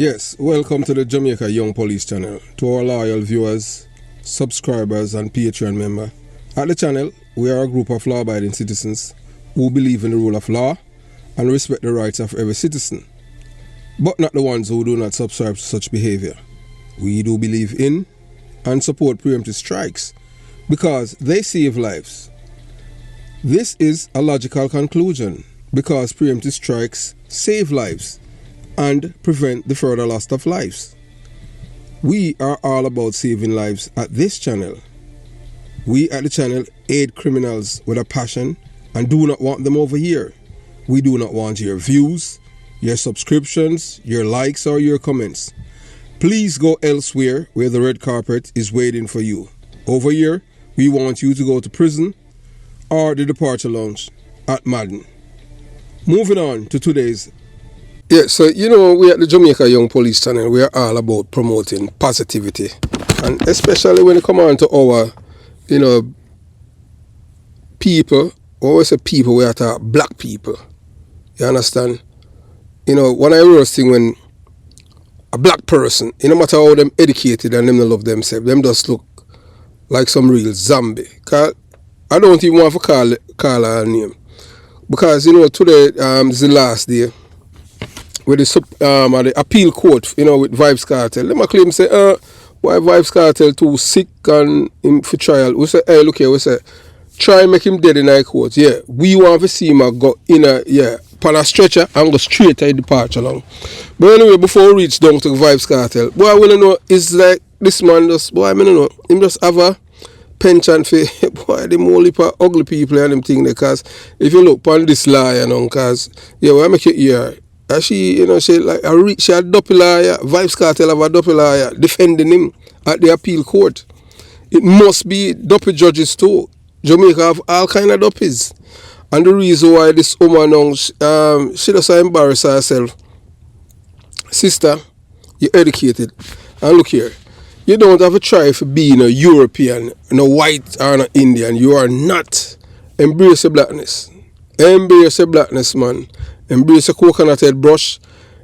Yes, welcome to the Jamaica Young Police channel. To our loyal viewers, subscribers and Patreon member. At the channel, we are a group of law-abiding citizens who believe in the rule of law and respect the rights of every citizen, but not the ones who do not subscribe to such behavior. We do believe in and support preemptive strikes because they save lives. This is a logical conclusion because preemptive strikes save lives and prevent the further loss of lives. We are all about saving lives at this channel. We at the channel aid criminals with a passion and do not want them over here. We do not want your views, your subscriptions, your likes or your comments. Please go elsewhere where the red carpet is waiting for you. Over here, we want you to go to prison or the departure lounge at Madden. Moving on to today's. Yeah, so we at the Jamaica Young Police channel, we are all about promoting positivity. And especially when it comes on to our, people, always say people, we are to black people. You understand? One of the worst thing when a black person, no matter how them educated and them don't love themselves, them just look like some real zombie. Cause I don't even want to call her name. Because, today is the last day with the appeal court, with Vybz Kartel. Them claim say, why Vybz Kartel too sick and him for trial? We say, hey, look here, we say, try and make him dead in high court. Yeah, we want to see him go in on a stretcher and go straight to the departure long. But anyway, before we reach down to Vybz Kartel, boy, I want to know, is like this man just, boy, I don't know, him just have a penchant for, boy, them whole heap of ugly people and them thing there, because if you look on this liar, because, when I make it here, she, she had a double liar, Vybz Kartel have a double liar defending him at the appeal court. It must be double judges too. Jamaica have all kind of duppies. And the reason why this woman now, she just embarrass herself. Sister, you're educated. And look here, you don't have to try for being a European, no white or no Indian. You are not. Embrace your blackness. Embrace your blackness, man. Embrace a coconut head brush.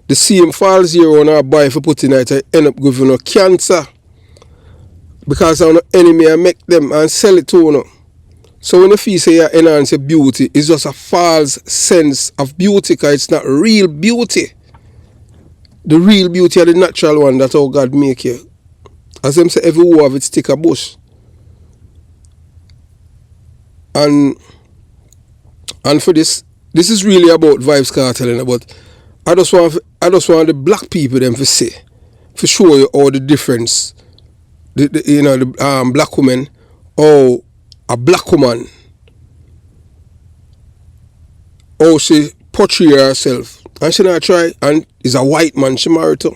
The same falls here when I buy for putting it, I end up giving you cancer. Because I'm an enemy, I make them and sell it to you. So when you feel say you enhance your beauty, it's just a false sense of beauty, because it's not real beauty. The real beauty is the natural one, that's how God make you. As them say, every wall of it stick a bush. And for this is really about Vybz Kartel, but I just want the black people them to say, for show you all the difference. The black woman, or a black woman, how she portray herself, and she not try, and is a white man she married to,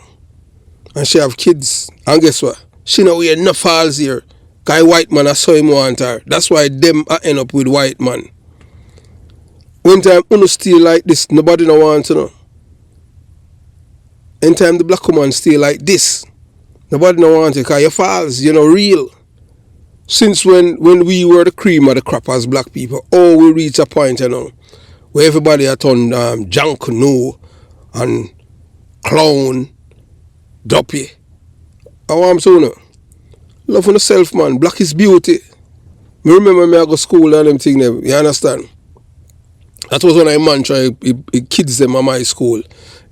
and she have kids, and guess what? She not wear enough falls here. Guy white man I saw him want her. That's why them I end up with white man. One time uno stay like this, nobody no want to know. Anytime the black woman stay like this, nobody no want it, because your falls, real. Since when we were the cream of the crop as black people, we reach a point, where everybody had turned junk, no, and clown, duppy. I want to know. Love on yourself, man. Black is beauty. Me remember me I go to school and them thing there. You understand? That was when I mantra kids them at my school.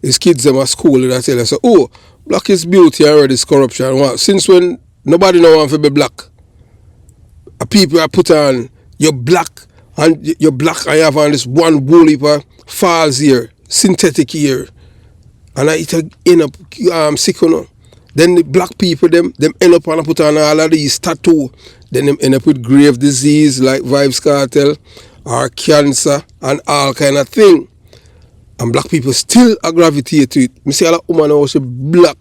His kids them at school and I tell them, so, black is beauty already is corruption. Wow. Since when nobody know want to be black? People are put on you're black and I have on this one woolly falls here, synthetic here. And I end up sick, Then the black people them end up and put on all of these tattoo. Then them end up with grave disease like Vybz Kartel or cancer and all kind of thing. And black people still gravitate to it. Me see a lot of women now say black.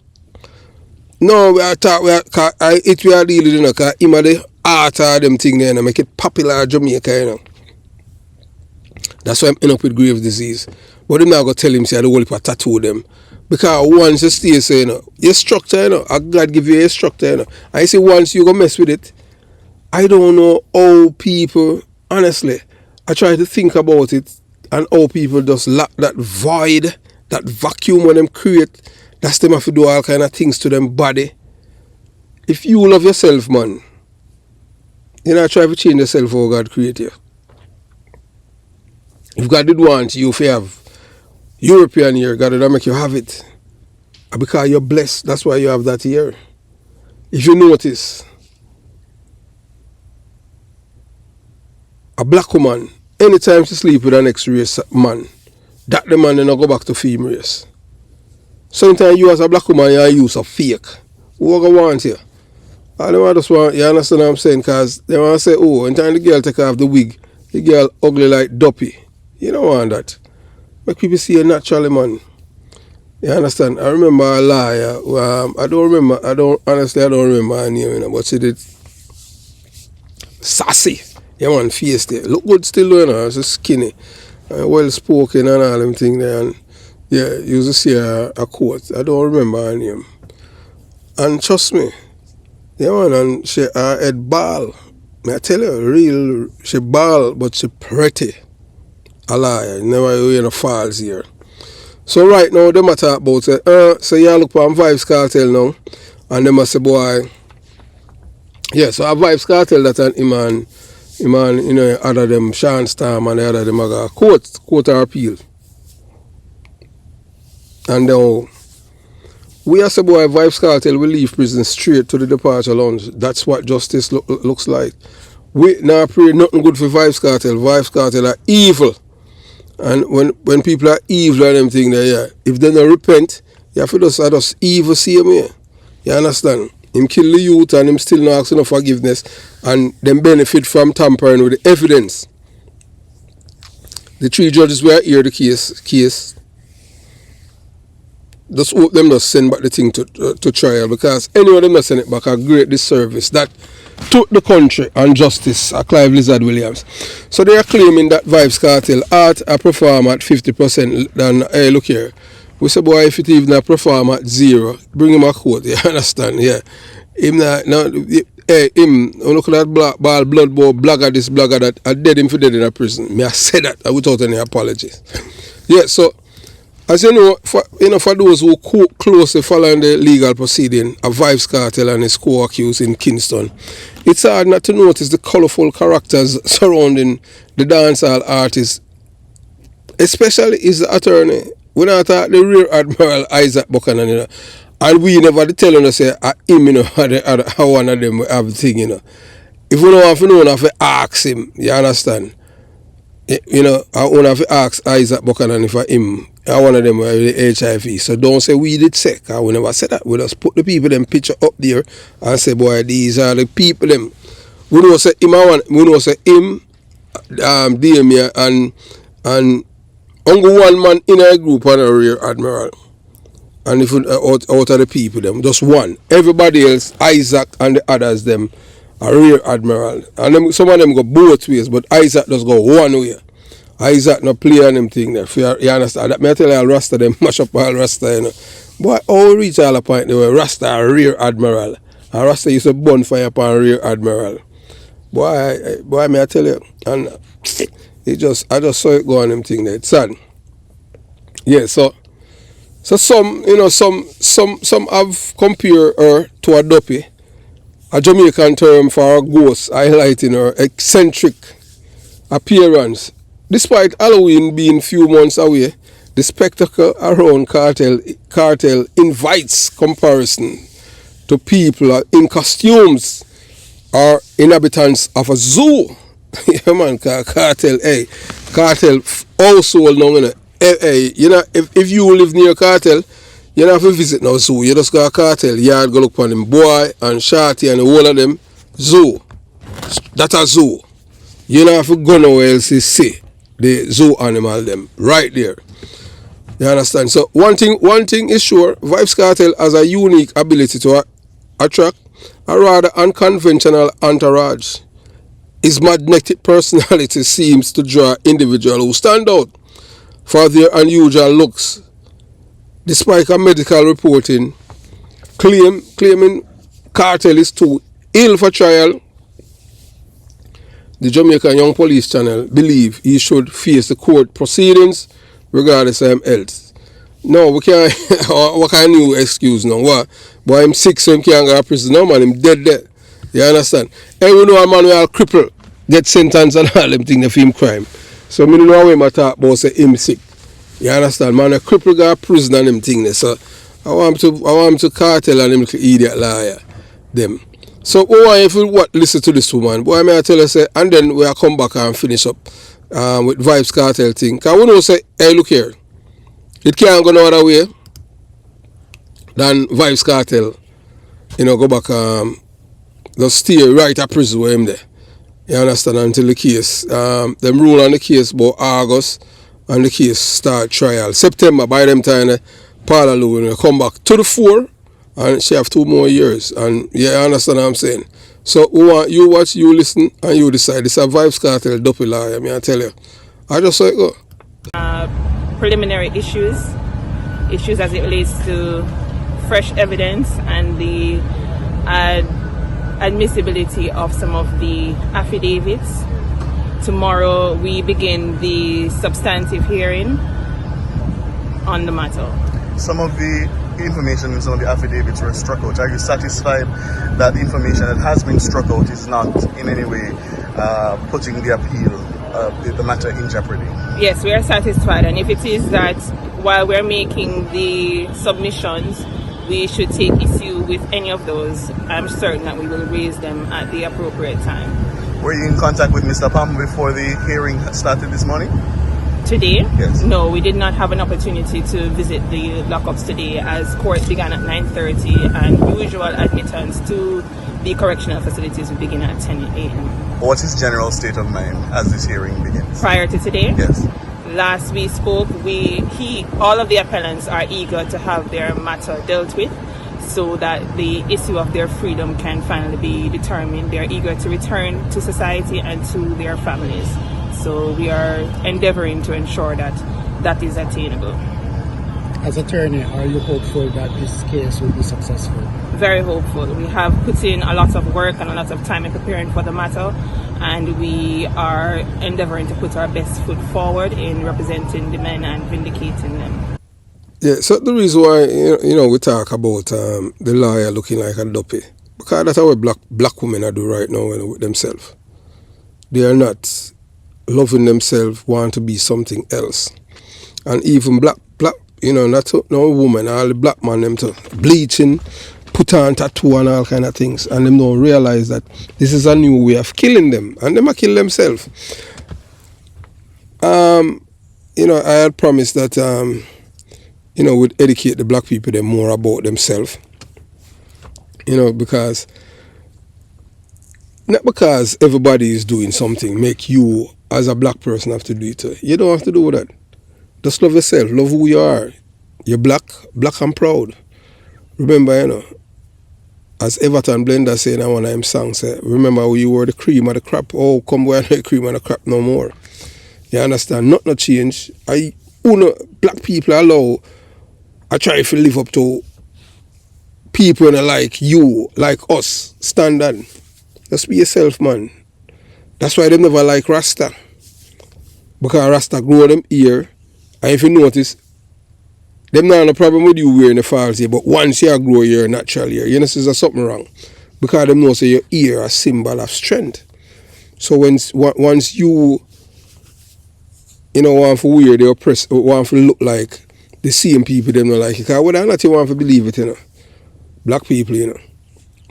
No, we are dealing, because him are the art of them thing there and make it popular in Jamaica, That's why I'm end up with grave disease. But I'm not going to tell him, say, I don't want to tattoo them. Because once you stay, so, your structure, God give you a structure, I say once you go mess with it, I don't know how people, honestly, I try to think about it and how people just lack that void, that vacuum when them create, That's them have to do all kind of things to them body. If you love yourself, man, you not try to change yourself how God create you. If God did want you if you have European year, God did make you have it. And because you're blessed, that's why you have that year. If you notice, a black woman, anytime she sleep with an next race man, that the man then go back to female race. Sometimes you as a black woman, you use a fake. Who go want you? And they just want, you understand what I'm saying? Because they want to say, oh, anytime the girl take off the wig, the girl ugly like Duppy. You don't want that. Make people see you naturally, man. You understand? I remember a liar. I don't remember her name, you know, but she did sassy. Yeah, man, face there. Look good still, you know, she's skinny. Well spoken and all them things there. And yeah, you used to see a quote. I don't remember her name. And trust me, yeah, man, and she head ball. I tell you, she ball, but she pretty. A liar. Never you know falls here. So right now, them a talk about so you look for Vibes Kartel now, and them a say, boy, yeah, so a Vibes Kartel that an Iman, you know, other them Sean Storm and the other them a got court or appeal. And now, we as a boy, Vibes Kartel will leave prison straight to the departure lounge. That's what justice looks like. We now pray nothing good for Vibes Kartel. Vibes Kartel are evil. And when people are evil and them thing there, yeah, if they don't repent, you have to just evil see him here. You understand? Him kill the youth and him still not asking for forgiveness and them benefit from tampering with the evidence. The 3 judges were here the case. Just hope them just send back the thing to trial, because any of them not send it back a great disservice that took the country and justice, Clive Lizard Williams. So they are claiming that Vibes Kartel art a perform at 50%. Then hey, look here, we say boy, if it even a perform at 0, bring him a quote. You understand? Yeah, him now him look at that ball blood boy blogger this blogger that I dead him for dead in a prison. Me I say that without any apologies. Yeah, so. As you know, for those who closely following the legal proceeding of Vibes Kartel and his co-accused in Kingston, it's hard not to notice the colourful characters surrounding the dancehall artist, especially his attorney. We not talk the Rear Admiral Isaac Buchanan, you know, and we never tell him to say, him, you know, how one of them have the thing, you know. If we don't have to know, we have to ask him, you understand? You know, I want to have to ask Isaac Buchanan if him, one of them with the HIV. So don't say we did say, because we never said that. We just put the people them picture up there and say, boy, these are the people them. We know say him, Damien and only one man in a group on a Rear Admiral. And if out of the people them, just one. Everybody else, Isaac and the others them, a Rear Admiral. And them, some of them go both ways, but Isaac just go one way. Isaac no play on them thing there. You understand? That me tell you all Rasta them mash up all Rasta, you know. Boy, all reach all a point they were Rasta a Rear Admiral. And Rasta used to burn fire upon Rear Admiral. Boy, me I tell you, and I just saw it go on them thing there. It's sad. Yeah, so some, you know, some have compared her to a duppy, a Jamaican term for a ghost, highlighting her eccentric appearance. Despite Halloween being few months away, the spectacle around Kartel invites comparison to people in costumes or inhabitants of a zoo. Yeah, man, Kartel, hey, Kartel household now, you know. Hey, you know, if you live near Kartel, you don't have to visit no zoo. You just go to Kartel, yard, go look for them boy and Shorty and the whole of them zoo. That's a zoo. You don't have to go nowhere else to see the zoo animal them right there. You understand? So one thing is sure, Vibes Kartel has a unique ability to attract a rather unconventional entourage. His magnetic personality seems to draw individuals who stand out for their unusual looks, despite a medical reporting claiming Kartel is too ill for trial. The Jamaican Young Police Channel believe he should face the court proceedings regardless of health. No, we can't. What kind of new excuse now? What? Boy, him sick, so him can't go to prison. No, man, him dead there. You understand? And we know a man who are crippled, get sentenced and all them things for him crime. So me don't know how him a talk about say him sick. You understand? Man, a cripple go to prison and them things. So I want him to cartel and them little idiot liar. Them. So who want if you what listen to this woman? Boy, may I tell you say, and then we come back and finish up with Vibes Cartel thing. Cause we know say, hey, look here. It can't go no other way than Vibes Cartel. You know, go back, just stay right at prison where him there. You understand? Until the case, them rule on the case about August and the case start trial. September, by them time, Paula Lou will come back to the fore and she have 2 more years. And yeah, you understand what I'm saying? So you watch, you listen, and you decide. It's a Vibes Cartel dopey lie, I tell you. I just say it go. Preliminary issues as it relates to fresh evidence and the admissibility of some of the affidavits. Tomorrow we begin the substantive hearing on the matter. Some of the information in some of the affidavits were struck out. Are you satisfied that the information that has been struck out is not in any way putting the appeal, the matter in jeopardy? Yes, we are satisfied, and if it is that while we're making the submissions we should take issue with any of those, I'm certain that we will raise them at the appropriate time. Were you in contact with Mr. Palm before the hearing started this morning? Today? Yes. No, we did not have an opportunity to visit the lockups today as court began at 9:30 and usual admittance to the correctional facilities will begin at 10 a.m. What is general state of mind as this hearing begins? Prior to today? Yes. Last we spoke, all of the appellants are eager to have their matter dealt with so that the issue of their freedom can finally be determined. They're eager to return to society and to their families. So we are endeavoring to ensure that that is attainable. As attorney, are you hopeful that this case will be successful? Very hopeful. We have put in a lot of work and a lot of time in preparing for the matter, and we are endeavoring to put our best foot forward in representing the men and vindicating them. Yeah, so the reason why we talk about the lawyer looking like a duppy, because that's how black women are do right now with themselves. They are not loving themselves, want to be something else. And even black, not no woman, all the black man them to bleaching, put on tattoo and all kind of things, and them don't realize that this is a new way of killing them, and them a kill themselves. I had promised that we'd educate the black people them more about themselves. Because not because everybody is doing something make you as a black person have to do it. You don't have to do that. Just love yourself, love who you are. You're black and proud. Remember, as Everton Blender said in one of them songs, remember when you were the cream of the crop. Oh, come wear the cream of the crop no more. You understand? Not no change. Black people I try to live up to people like you, like us, standard. Just be yourself, man. That's why they never like Rasta. Because Rasta grow them ear. And if you notice, them not no problem with you wearing the false ear, but once you grow your natural ear, you know there's something wrong. Because them know say your ear is a symbol of strength. So once you want to wear the oppressed, want to look like the same people them not like it. Because whether or not you want to believe it, black people,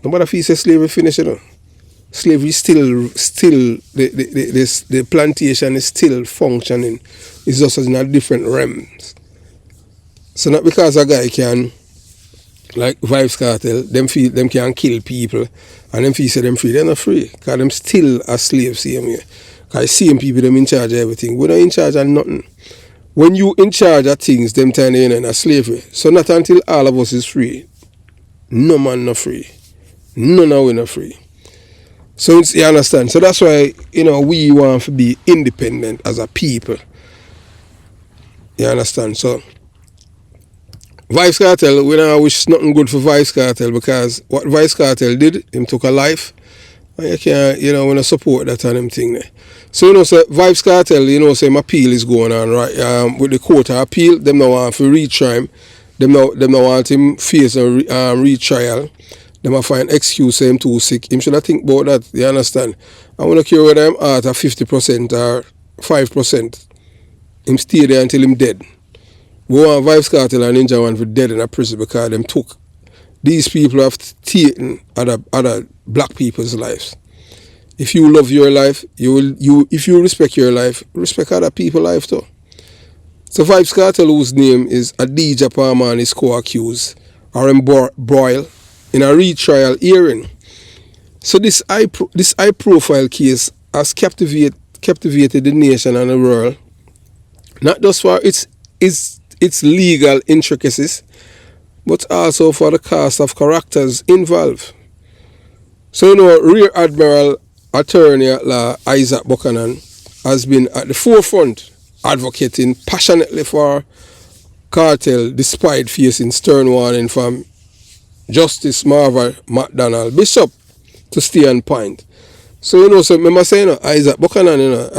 nobody feels say slavery finished, Slavery still the plantation is still functioning. It's just in a different realms. So not because a guy can, like Vibes Cartel, them can kill people and them feel say them free. They're not free. Because them still a slave same way. Because same people them in charge of everything. We're not in charge of nothing. When you in charge of things, them time they in a slavery. So not until all of us is free. No man not free. None of we not free. So you understand? So that's why, we want to be independent as a people. You understand? So Vibes Cartel, we don't wish nothing good for Vibes Cartel because what Vibes Cartel did, him took a life. And you can't, we don't support that and them thing there. So you know, say Vibes Kartel, you know, say my appeal is going on, right? With the court of appeal, them now want to retry him. Them now want him face a retrial. Them a find excuse say him too sick. Him should I think about that, you understand? I wanna care whether I'm at 50% or 5%. Him stay there until him dead. We want Vibes Kartel and Ninja One for dead in a prison because them took. These people have taken other black people's lives. If you love your life, if you respect your life, respect other people's life too. So Vibes Kartel, whose name is Adija Palmer, and his co-accused are embroiled in a retrial hearing. So this high profile case has captivated the nation and the world, not just for its legal intricacies, but also for the cast of characters involved. So you know, Rear Admiral Attorney at Law Isaac Buchanan has been at the forefront advocating passionately for Kartel despite facing stern warning from Justice Marva McDonald Bishop to stay on point. So you know, so remember saying, you know, Isaac Buchanan, you know,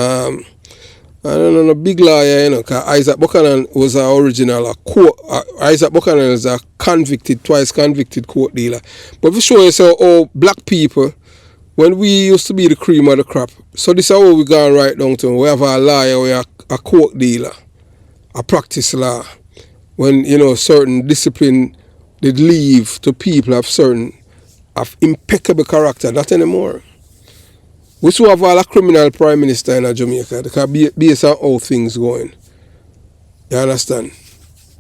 I don't know, a big lawyer, you know, because Isaac Buchanan was an original, Isaac Buchanan is a twice convicted court dealer. But for sure, you say, oh, black people, when we used to be the cream of the crop, so this is how we gone right down to. We have a lawyer, we have a court dealer, a practice law. When, you know, certain discipline did leave to people of impeccable character, not anymore. We still have all a criminal prime minister in Jamaica. They can be based on how things going. You understand?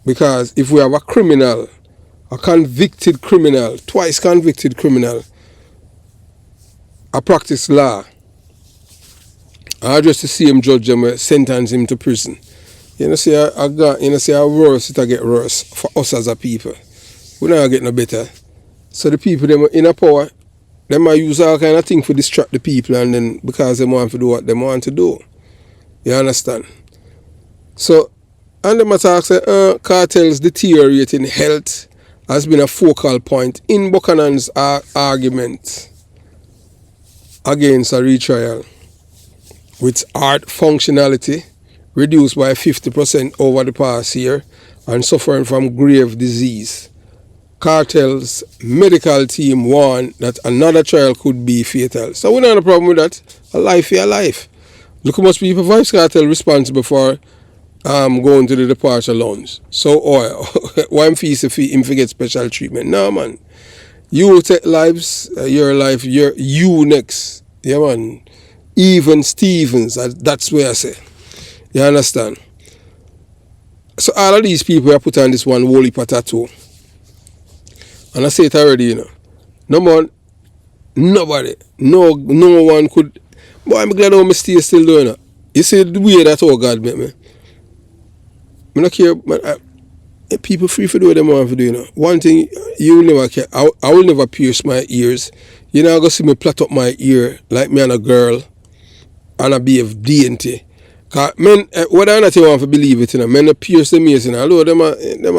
Because if we have a criminal, a convicted criminal, twice convicted criminal, a practice law, I just to see him judge him, sentence him to prison. You know, see, how worse it get worse for us as a people. We not get no better. So the people them in a power, they might use all kind of things to distract the people, and then because they want to do what they want to do. You understand? So, and them attack say, Kartel's deteriorating health has been a focal point in Buchanan's argument against a retrial, with heart functionality reduced by 50% over the past year and suffering from grave disease. Kartel's medical team warned that another trial could be fatal. So we don't have a problem with that. A life for a life. Look how much people Vibes Kartel responsible for going to the departure lounge. So why am him get special treatment? No man. You take lives, your life, you next. Yeah man. Even Stevens, that's where I say. You understand? So all of these people are put on this one holy tattoo. And I say it already, you know. Nobody, no one could. But I'm glad how I still doing it. You see the way that all God made me. I don't care, man. People free for do what they want to do, you know. One thing, you will never care. I will never pierce my ears. You're not going to see me plait up my ear like me and a girl and I behave dainty. Because men, whether or not you want to believe it, you know, men pierce them ears, you know. Although them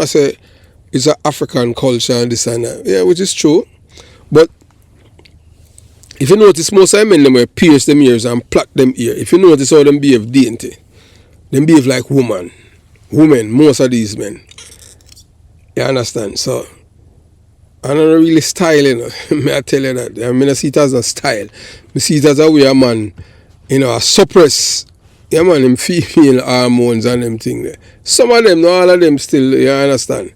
say, it's an African culture and this and that. Yeah, which is true. But if you notice, most of the men them pierce them ears and plait them ear. If you notice how them behave dainty, them behave like women, most of these men. You understand? So, I'm not really style, you know. May I tell you that. I mean, I see it as a style. I see it as a way a man, you know, suppress, yeah man, them female hormones and them thing there. Some of them, not all of them still, you understand?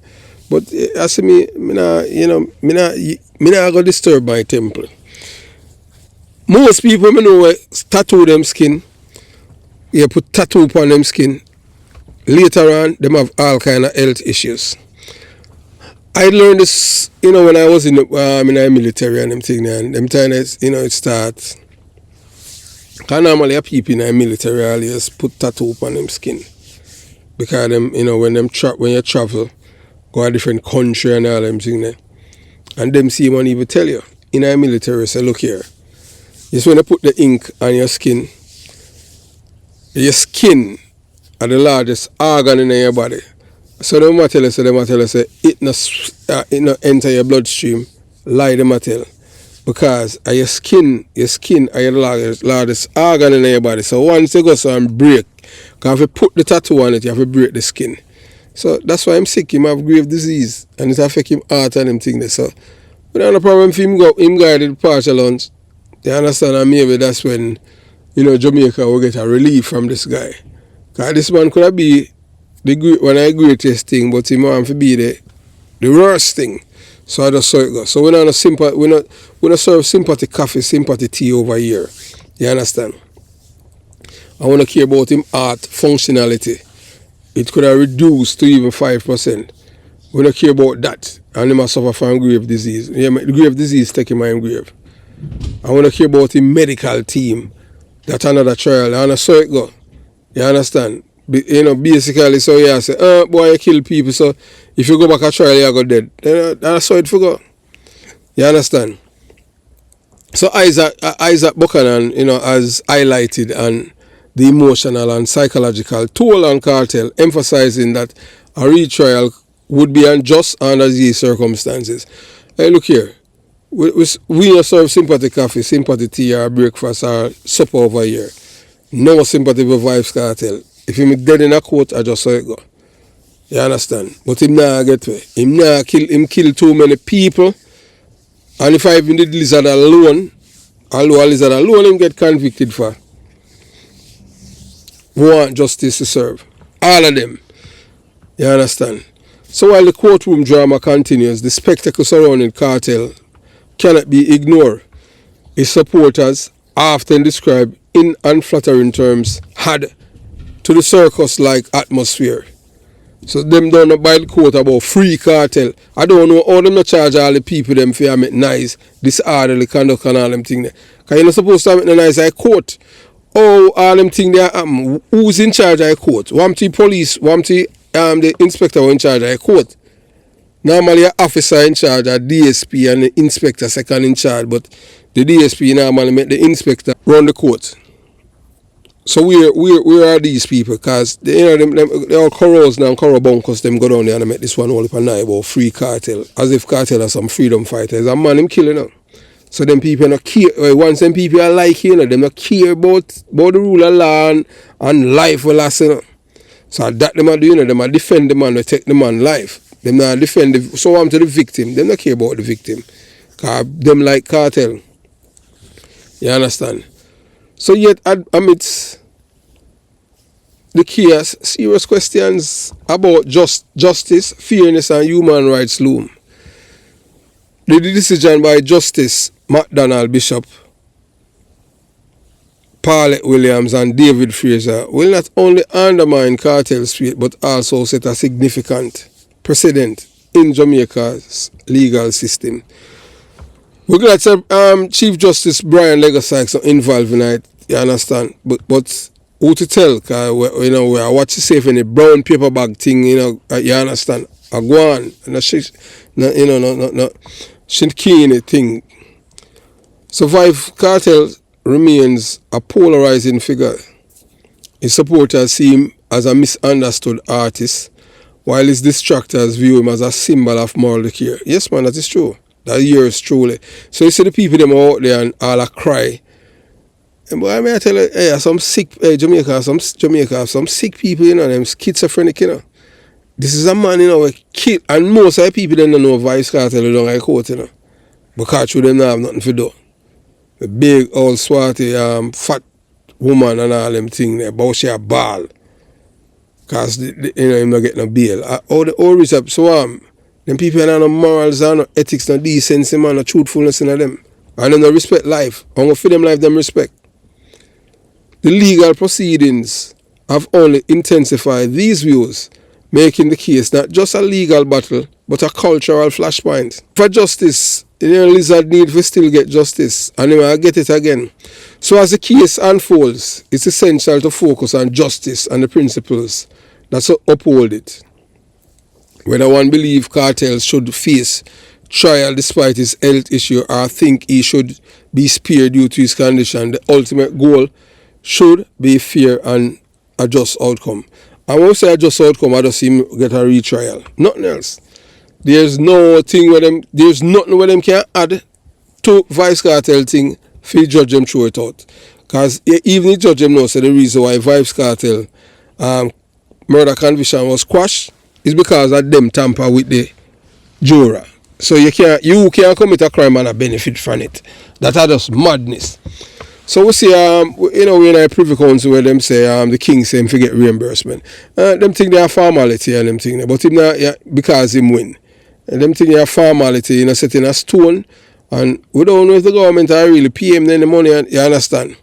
But I see me not go disturb my temple. Most people me know tattoo them skin. You put tattoo upon them skin. Later on, them have all kind of health issues. I learned this, you know, when I was in the military and them thing, and them time it starts. Because normally people in the military always put tattoo upon them skin. Because them, you know, when you travel, go to a different country and all them thing there. And them see one even tell you, in the military, say, look here. Just when you put the ink on your skin are the largest organ in your body. So them might tell you, it no enter your bloodstream, lie them tell. because your skin are your largest organ in your body. So once you go so and break, because if you put the tattoo on it, you have to break the skin. So that's why I'm sick. Him have grave disease and it affect him heart and him thing there. So we don't have a problem if him go the departure lunch. You understand? And maybe that's when, Jamaica will get a relief from this guy. Because this man could have be one of the greatest thing, but he want to be the worst thing. So I just saw it go. So we're not serve sympathy coffee, sympathy tea over here. You understand? I want to care about him heart functionality. It could have reduced to even 5%. We don't care about that. And he must suffer from grave disease. Yeah, the grave disease taking my grave. I want to care about the medical team. That's another trial. And I saw it go. You understand? Basically, so yeah, I say, boy, you kill people. So if you go back a trial, you go dead. Then I saw it for go. You understand? So Isaac Buchanan, has highlighted and the emotional and psychological toll on Kartel, emphasizing that a retrial would be unjust under these circumstances. Hey, look here. We don't serve sympathy coffee, sympathy tea, or breakfast, or supper over here. No sympathy for Vibes Kartel. If him dead in a court, I just saw it go. You understand? But him nah get way. Him kill too many people. And if I even did Lizard alone, him get convicted for. We want justice to serve. All of them. You understand? So while the courtroom drama continues, the spectacle surrounding Kartel cannot be ignored. His supporters, often described in unflattering terms, had to the circus-like atmosphere. So them don't know by the court about free Kartel. I don't know how them not charge all the people them for make nice, disorderly conduct and all them things there. Because you're not supposed to make the nice at court. Oh, all them things there happen. Who's in charge of the court? One police, the inspector in charge of the court. Normally an officer in charge, a DSP and the inspector second in charge, but the DSP normally make the inspector run the court. So where are these people? Because they all corals now, coral bunkers, them go down there and make this one all up and about free Kartel. As if Kartel are some freedom fighters. A man him killing them. So them people not care. Once them people are like them not care about the rule of law and life will last. So that them are doing, them are defend the man, they take the man life. Them not defend so I'm to the victim. Them not care about the victim. Because them like Kartel. You understand? So yet amidst the chaos, serious questions about justice, fairness and human rights loom. The decision by Justice McDonald Bishop, Paulette Williams and David Fraser will not only undermine Kartel's faith but also set a significant precedent in Jamaica's legal system. We're glad to Chief Justice Brian Legasykes involved in it, you understand? But who to tell? Cause we are watching safe in the brown paper bag thing, you understand? A go on, and shouldn't key in a thing. Survive Kartel remains a polarizing figure. His supporters see him as a misunderstood artist, while his detractors view him as a symbol of moral decay. Yes, man, that is true. That years truly. So you see the people them out there and all a cry. And boy, I may tell you, hey, some sick Jamaica have some sick people, them schizophrenic, This is a man, we kill, and most of the people don't know Vibes Kartel don't like court, because through them not have nothing to do. The big old swarty fat woman and all them things there, but she a ball. Because him not get no bail. All the research, so them people have no morals and no ethics, no decency, man, no truthfulness in them. And them no respect life. I'm going to feed them life, them respect. The legal proceedings have only intensified these views, making the case not just a legal battle, but a cultural flashpoint. For justice, Lizard need to still get justice, and he will get it again. So as the case unfolds, it's essential to focus on justice and the principles that uphold it. Whether one believes Kartel should face trial despite his health issue or think he should be spared due to his condition, the ultimate goal should be fair and a just outcome. And when we say a just outcome, I just see him get a retrial. Nothing else. There's nothing where them can add to Vybz Kartel thing for the judge them throw it out. Because even the judge them knows the reason why Vybz Kartel murder conviction was quashed is because of them tamper with the juror. So you can't commit a crime and a benefit from it. That are just madness. So we see, we're in a privy council where them say the king say him forget reimbursement. Them think they are formality and them think, but him not, because him win. And them think they are formality, setting a stone, and we don't know if the government are really pay him the money. You understand?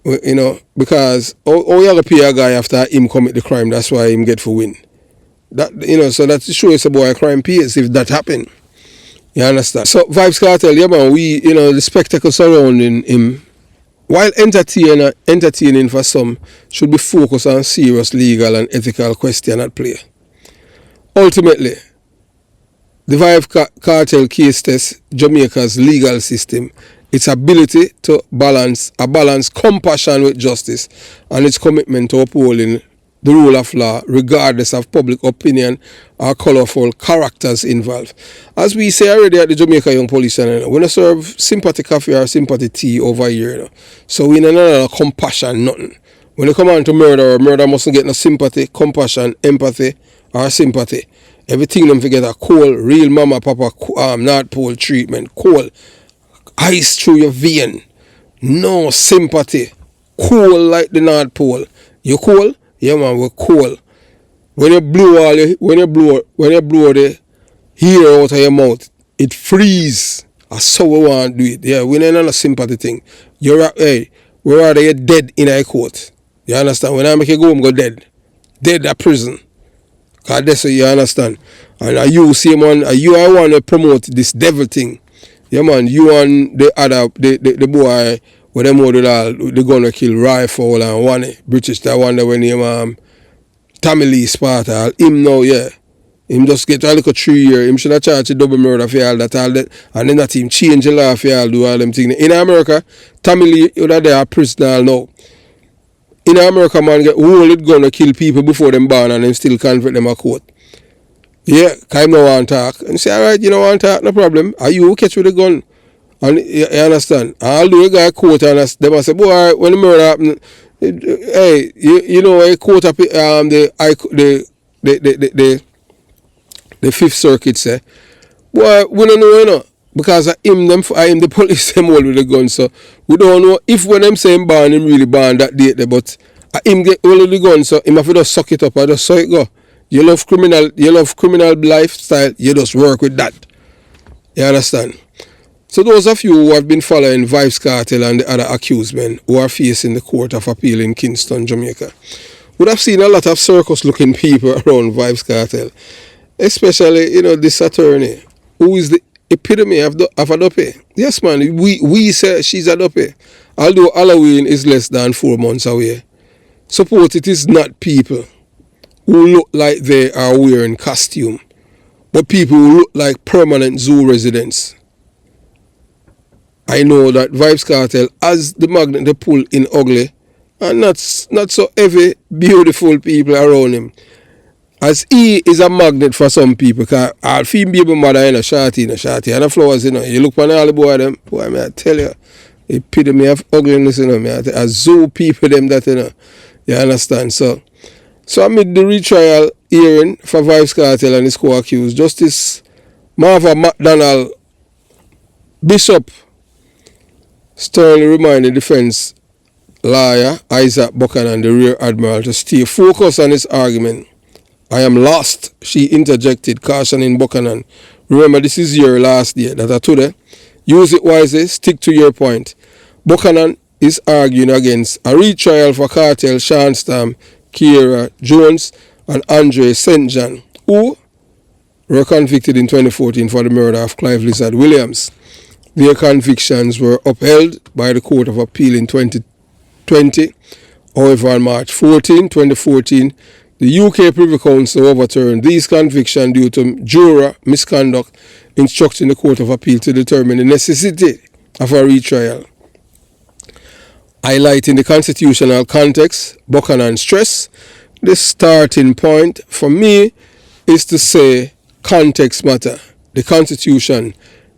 Because you have to pay a guy after him commit the crime. That's why him get for win. That so that shows a boy a crime pays if that happen. You understand? So Vybz Kartel, yeah man, we the spectacle surrounding him, while entertaining for some, should be focused on serious legal and ethical question at play. Ultimately, the Vybz Kartel case tests Jamaica's legal system, its ability to balance compassion with justice, and its commitment to upholding the rule of law, regardless of public opinion or colourful characters involved. As we say already at the Jamaica Young Police Channel, we don't serve sympathy coffee or sympathy tea over here. So we don't know compassion, nothing. When it come on to murder mustn't get no sympathy, compassion, empathy, or sympathy. Everything them forget a cold, real mama, papa, North Pole treatment, cold, ice through your vein, no sympathy, cool like the North Pole. You cool? Yeah man, we're cool. When you blow the hair out of your mouth, it freeze. That's how we want to do it. Yeah, we don't have a sympathy thing. We're rather you're dead in a court. You understand? When I make you go home, go dead. Dead at prison. Because that's what you understand. And you see man, I want to promote this devil thing. Yeah man, you and the other the boy with them all they're gonna kill Rifle and one British that one that when him Tommy Lee Sparta, him now, yeah. Him just get a little 3 years. Him should have charged a double murder for all that, and then that him change the law for all do all them things. In America, Tommy Lee would have there prisoner now. In America, man get whole it gonna kill people before them born and them still convert them a court. Yeah, cause him no want talk. And say, alright, you don't want talk, no problem. Are you catch with the gun? And you understand? I'll do a guy quote and them I say, boy, when the murder happen, hey, I quote up the Fifth Circuit say, boy, we don't know, because I am the police them all with the gun, so we don't know if when them say him ban him really ban that date there, but him get all of the gun, so him have to just suck it up and just saw it go. You love criminal lifestyle, you just work with that. You understand? So those of you who have been following Vybz Kartel and the other accused men who are facing the Court of Appeal in Kingston, Jamaica, would have seen a lot of circus-looking people around Vybz Kartel, especially, this attorney, who is the epitome of a dope. Yes, man, we say she's a dope. Although Halloween is less than 4 months away. Suppose it is not people who look like they are wearing costume, but people who look like permanent zoo residents. I know that Vybz Kartel has the magnet they pull in ugly and not so heavy, beautiful people around him. As he is a magnet for some people, because all female baby mother in a shorty, and the flowers, you look on all the boy them, boy, I tell you, epitome of ugliness, a zoo people them that, you understand? So amid the retrial hearing for Vybz Kartel and his co-accused, Justice Marva McDonald Bishop sternly reminded defense lawyer Isaac Buchanan, the Rear Admiral, to stay focused on his argument. I am lost, she interjected, cautioning Buchanan. Remember, this is your last day. That I told her. Use it wisely, stick to your point. Buchanan is arguing against a retrial for Kartel, Sean Stam, Kiera Jones, and Andre St. John, who were convicted in 2014 for the murder of Clive Lizard Williams. Their convictions were upheld by the Court of Appeal in 2020. However, on March 14, 2014, the UK Privy Council overturned these convictions due to juror misconduct, instructing the Court of Appeal to determine the necessity of a retrial. Highlighting the constitutional context, Buchanan stressed, the starting point for me is to say context matter. The Constitution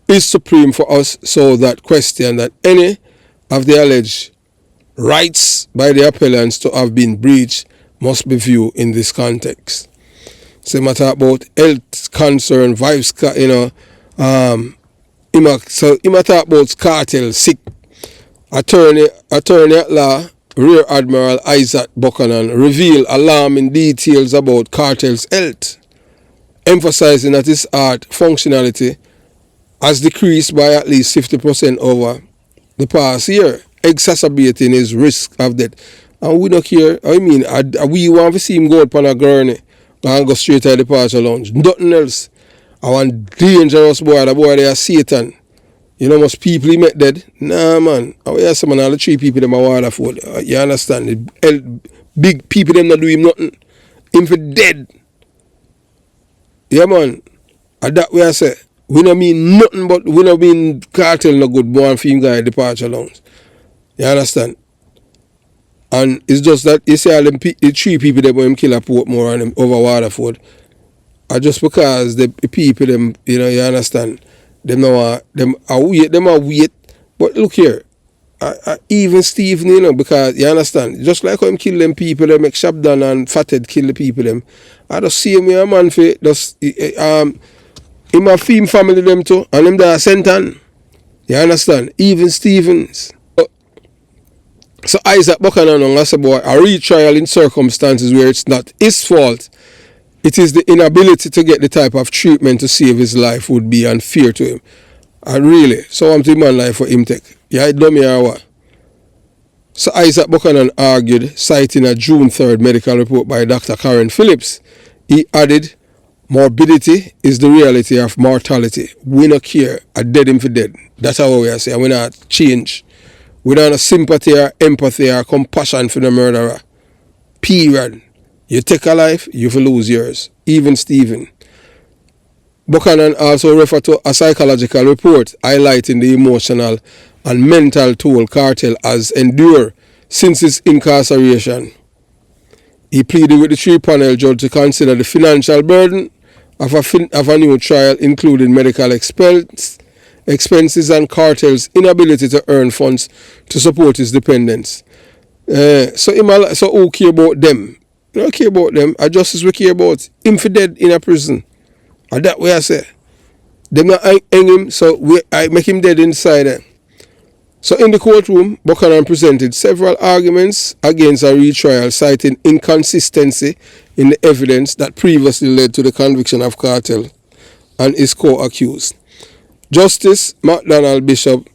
is supreme for us, so that question that any of the alleged rights by the appellants to have been breached must be viewed in this context. So I talk about health concern, vibes, so I talk about Kartel sick. Attorney at law Rear Admiral Isaac Buchanan revealed alarming details about Kartel's health, emphasizing that his heart functionality has decreased by at least 50% over the past year, exacerbating his risk of death. And we don't care. I mean, we want to see him go up on a gurney and go straight to the departure lounge. Nothing else. I want dangerous boy. The boy, they are Satan. You know, most people he met dead. Nah, man. I hear some of all the 3 people them a Waterford. You understand? The big people them not do him nothing. Him for dead. Yeah, man. And that way I say, we don't mean nothing, but we don't mean Kartel no good born for him guy departure lounge. You understand? And it's just that you see all them the 3 people that him kill at Portmore and them over Waterford are just because the people them, you know, you understand, them are wait. But look here, even Stephen, you know, because you understand, just like how him kill them people, they make Shabdan and Fathead kill the people them. I just see him a man for just him a theme family them too, and them there Sentan. You understand? Even Stevens. So Isaac Buchanan, as a boy, a retrial in circumstances where it's not his fault. It is the inability to get the type of treatment to save his life would be unfair to him. And really, so I'm to man life for him take. Yeah, it dummy or what? So Isaac Buchanan argued, citing a June 3rd medical report by Dr. Karen Phillips. He added, morbidity is the reality of mortality. We don't care. I dead him for dead. That's how we are saying. We not change. We don't have sympathy or empathy or compassion for the murderer. Period. You take a life, you will lose yours. Even Stephen. Buchanan also referred to a psychological report highlighting the emotional and mental toll Kartel has endured since his incarceration. He pleaded with the 3-panel judge to consider the financial burden of a new trial, including medical expenses and Kartel's inability to earn funds to support his dependents. So who care about them? I don't care about them. I justice we care about him for dead in a prison. And that way I say. Them not hang him, so I make him dead inside there. So in the courtroom, Buchanan presented several arguments against a retrial, citing inconsistency in the evidence that previously led to the conviction of Kartel and his co-accused. Justice McDonald Bishop,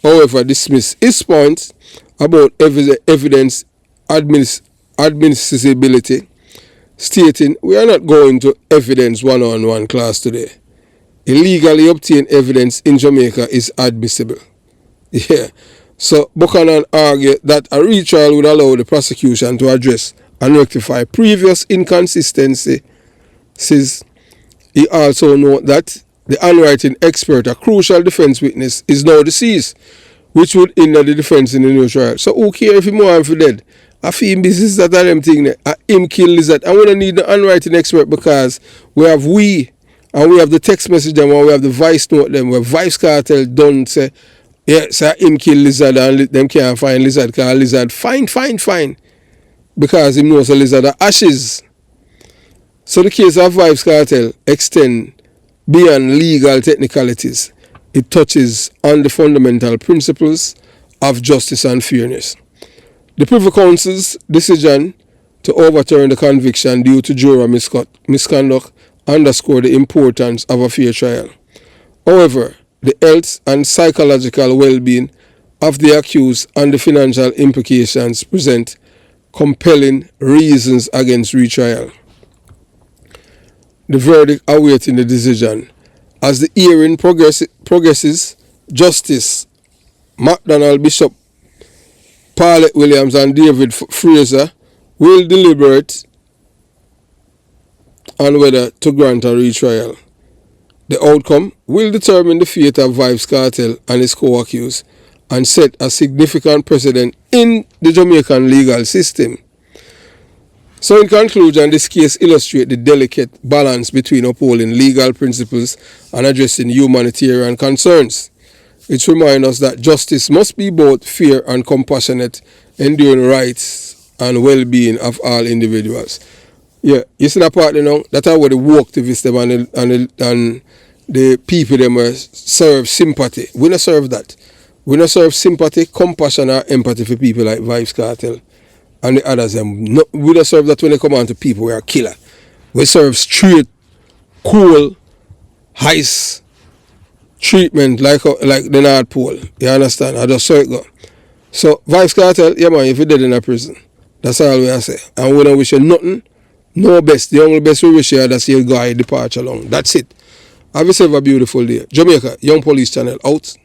however, dismissed his point about evidence admissibility, stating, we are not going to evidence one-on-one class today. Illegally obtained evidence in Jamaica is admissible. Yeah. So Buchanan argued that a retrial would allow the prosecution to address and rectify previous inconsistencies. He also noted that the handwriting expert, a crucial defense witness, is now deceased, which would hinder the defense in the new trial. So who care if him want for dead? I feel business that are them thing there. Him kill Lizard. I want to need the handwriting expert because we have the text message them and we have the voice note them where Vice Kartel done say, yeah, so him kill Lizard and them can't find Lizard because Lizard fine. Because him knows a Lizard are ashes. So the case of Vice Kartel extend beyond legal technicalities. It touches on the fundamental principles of justice and fairness. The Privy Council's decision to overturn the conviction due to juror misconduct underscored the importance of a fair trial. However, the health and psychological well-being of the accused and the financial implications present compelling reasons against retrial. The verdict awaiting the decision. As the hearing progresses, Justice McDonald Bishop, Paulette Williams and David Fraser will deliberate on whether to grant a retrial. The outcome will determine the fate of Vybz Kartel and his co-accused and set a significant precedent in the Jamaican legal system. So in conclusion, this case illustrates the delicate balance between upholding legal principles and addressing humanitarian concerns. It reminds us that justice must be both fair and compassionate, enduring rights and well-being of all individuals. Yeah, you see that part, you know, that's how the work activists them and the people them serve sympathy. We don't serve that. We don't serve sympathy, compassion or empathy for people like Vybz Kartel and the others. We don't serve that when they come on to people who are killer. We serve straight, cool, ice treatment like the North Pole. You understand? I just saw it go. So Vybz Kartel, yeah man, if you're dead in a prison, that's all we say. And we don't wish you nothing. No best. The only best we wish you is you'll go departure along. That's it. Have yourself a beautiful day. Jamaica, Young Police Channel out.